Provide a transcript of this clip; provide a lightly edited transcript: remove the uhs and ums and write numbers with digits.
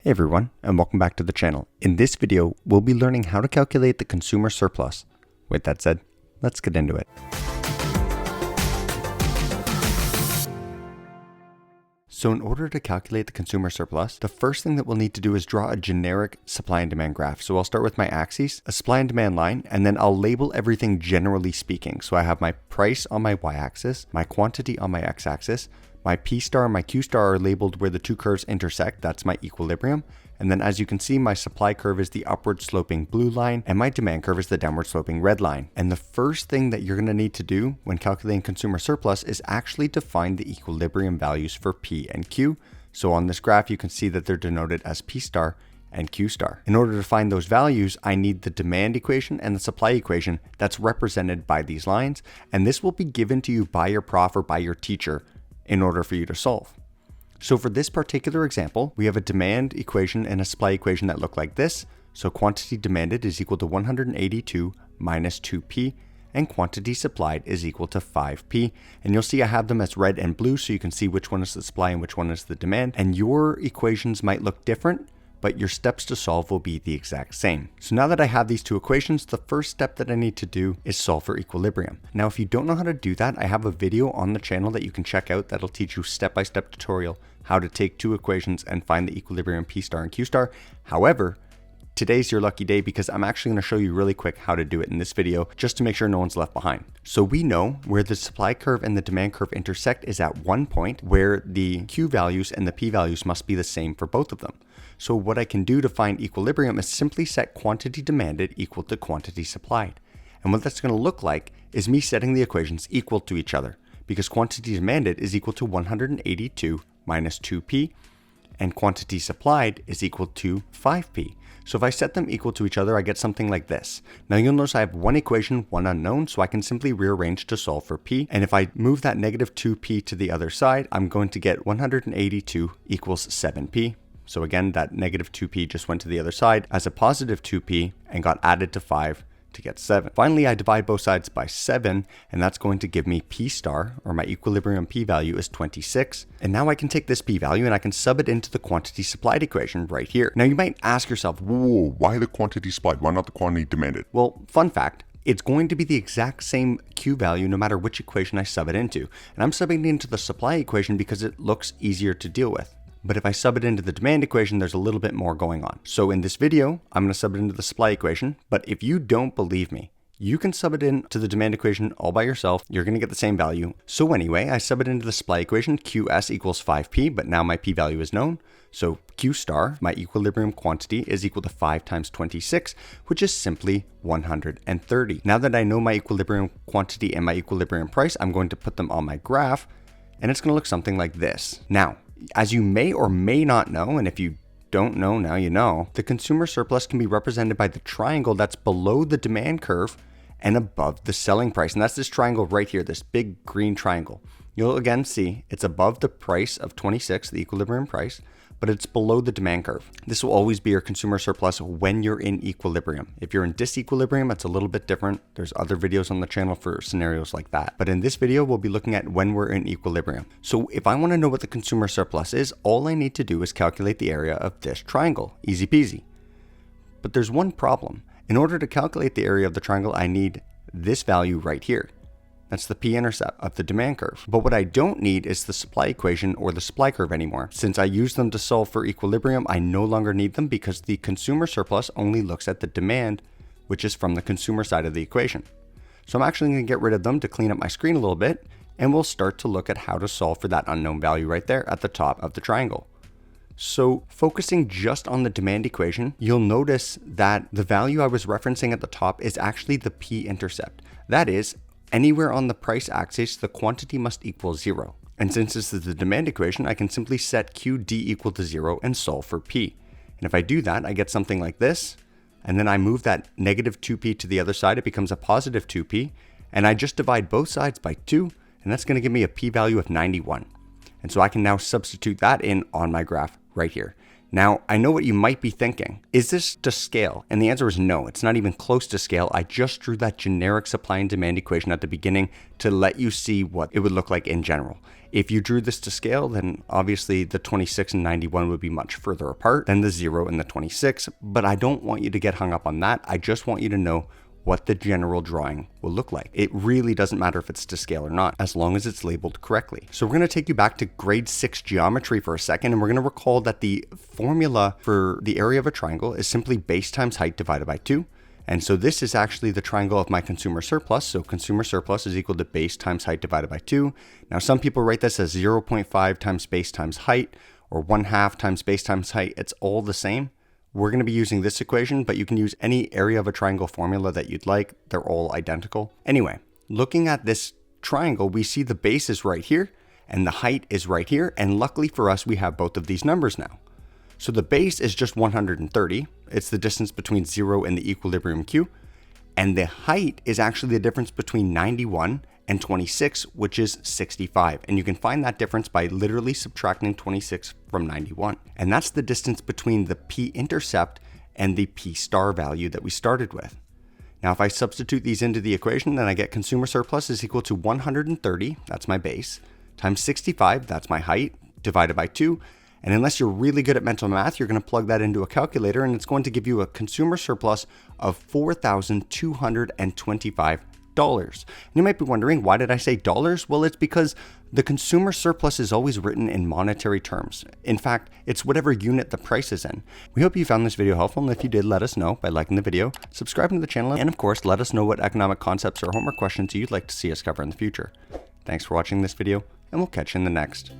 Hey everyone, and welcome back to the channel. In this video, we'll be learning how to calculate the consumer surplus. With that said, let's get into it. So in order to calculate the consumer surplus, the first thing that we'll need to do is draw a generic supply and demand graph. So I'll start with my axes, a supply and demand line, and then I'll label everything generally speaking. So I have my price on my y-axis, my quantity on my x-axis, my P star and my Q star are labeled where the two curves intersect, that's my equilibrium. And then as you can see, my supply curve is the upward sloping blue line and my demand curve is the downward sloping red line. And the first thing that you're going to need to do when calculating consumer surplus is actually to find the equilibrium values for P and Q. So on this graph, you can see that they're denoted as P star and Q star. In order to find those values, I need the demand equation and the supply equation that's represented by these lines. And this will be given to you by your prof or by your teacher in order for you to solve. So for this particular example, we have a demand equation and a supply equation that look like this. So quantity demanded is equal to 182 minus 2p, and quantity supplied is equal to 5p. And you'll see I have them as red and blue, so you can see which one is the supply and which one is the demand. And your equations might look different, but your steps to solve will be the exact same. So now that I have these two equations, the first step that I need to do is solve for equilibrium. Now, if you don't know how to do that, I have a video on the channel that you can check out that'll teach you step-by-step tutorial how to take two equations and find the equilibrium P star and Q star. However, today's your lucky day because I'm actually going to show you really quick how to do it in this video just to make sure no one's left behind. So we know where the supply curve and the demand curve intersect is at one point where the Q values and the P values must be the same for both of them. So what I can do to find equilibrium is simply set quantity demanded equal to quantity supplied. And what that's going to look like is me setting the equations equal to each other because quantity demanded is equal to 182 minus 2p and quantity supplied is equal to 5p. So if I set them equal to each other, I get something like this. Now you'll notice I have one equation, one unknown, so I can simply rearrange to solve for p. And if I move that negative 2p to the other side, I'm going to get 182 equals 7p. So again, that negative 2p just went to the other side as a positive 2p and got added to 5 to get 7. Finally, I divide both sides by 7, and that's going to give me P star, or my equilibrium P value is 26. And now I can take this P value and I can sub it into the quantity supplied equation right here. Now you might ask yourself, whoa, why the quantity supplied? Why not the quantity demanded? Well, fun fact, it's going to be the exact same Q value no matter which equation I sub it into. And I'm subbing it into the supply equation because it looks easier to deal with. But if I sub it into the demand equation, there's a little bit more going on. So in this video, I'm going to sub it into the supply equation. But if you don't believe me, you can sub it into the demand equation all by yourself. You're going to get the same value. So anyway, I sub it into the supply equation. QS equals 5p, but now my P value is known. So Q star, my equilibrium quantity, is equal to 5 times 26, which is simply 130. Now that I know my equilibrium quantity and my equilibrium price, I'm going to put them on my graph, and it's going to look something like this. Now, as you may or may not know, and if you don't know, now you know, the consumer surplus can be represented by the triangle that's below the demand curve and above the selling price. And that's this triangle right here, this big green triangle. You'll again see it's above the price of 26, the equilibrium price, but it's below the demand curve. This will always be your consumer surplus when you're in equilibrium. If you're in disequilibrium, it's a little bit different. There's other videos on the channel for scenarios like that. But in this video, we'll be looking at when we're in equilibrium. So if I want to know what the consumer surplus is, all I need to do is calculate the area of this triangle. Easy peasy. But there's one problem. In order to calculate the area of the triangle, I need this value right here. That's the p-intercept of the demand curve. But what I don't need is the supply equation or the supply curve anymore. Since I use them to solve for equilibrium, I no longer need them because the consumer surplus only looks at the demand, which is from the consumer side of the equation. So I'm actually going to get rid of them to clean up my screen a little bit, and we'll start to look at how to solve for that unknown value right there at the top of the triangle. So focusing just on the demand equation, you'll notice that the value I was referencing at the top is actually the p-intercept. That is, anywhere on the price axis, the quantity must equal 0. And since this is the demand equation, I can simply set QD equal to 0 and solve for P. And if I do that, I get something like this. And then I move that negative 2P to the other side, it becomes a positive 2P. And I just divide both sides by 2, and that's going to give me a P value of 91. And so I can now substitute that in on my graph right here. Now, I know what you might be thinking. Is this to scale? And the answer is no, it's not even close to scale. I just drew that generic supply and demand equation at the beginning to let you see what it would look like in general. If you drew this to scale, then obviously the 26 and 91 would be much further apart than the 0 and the 26, but I don't want you to get hung up on that. I just want you to know what the general drawing will look like. It really doesn't matter if it's to scale or not, as long as it's labeled correctly. So we're going to take you back to grade 6 geometry for a second, and we're going to recall that the formula for the area of a triangle is simply base times height divided by 2. And so this is actually the triangle of my consumer surplus. So consumer surplus is equal to base times height divided by 2. Now some people write this as 0.5 times base times height, or 1/2 times base times height. It's all the same. We're going to be using this equation, but you can use any area of a triangle formula that you'd like. They're all identical. Anyway, looking at this triangle, we see the base is right here and the height is right here. And luckily for us, we have both of these numbers now. So the base is just 130. It's the distance between 0 and the equilibrium Q. And the height is actually the difference between 91 and 26, which is 65. And you can find that difference by literally subtracting 26 from 91. And that's the distance between the p-intercept and the p-star value that we started with. Now, if I substitute these into the equation, then I get consumer surplus is equal to 130, that's my base, times 65, that's my height, divided by 2. And unless you're really good at mental math, you're going to plug that into a calculator, and it's going to give you a consumer surplus of $4,225. And you might be wondering, why did I say dollars? Well, it's because the consumer surplus is always written in monetary terms. In fact, it's whatever unit the price is in. We hope you found this video helpful, and if you did, let us know by liking the video, subscribing to the channel, and of course, let us know what economic concepts or homework questions you'd like to see us cover in the future. Thanks for watching this video, and we'll catch you in the next.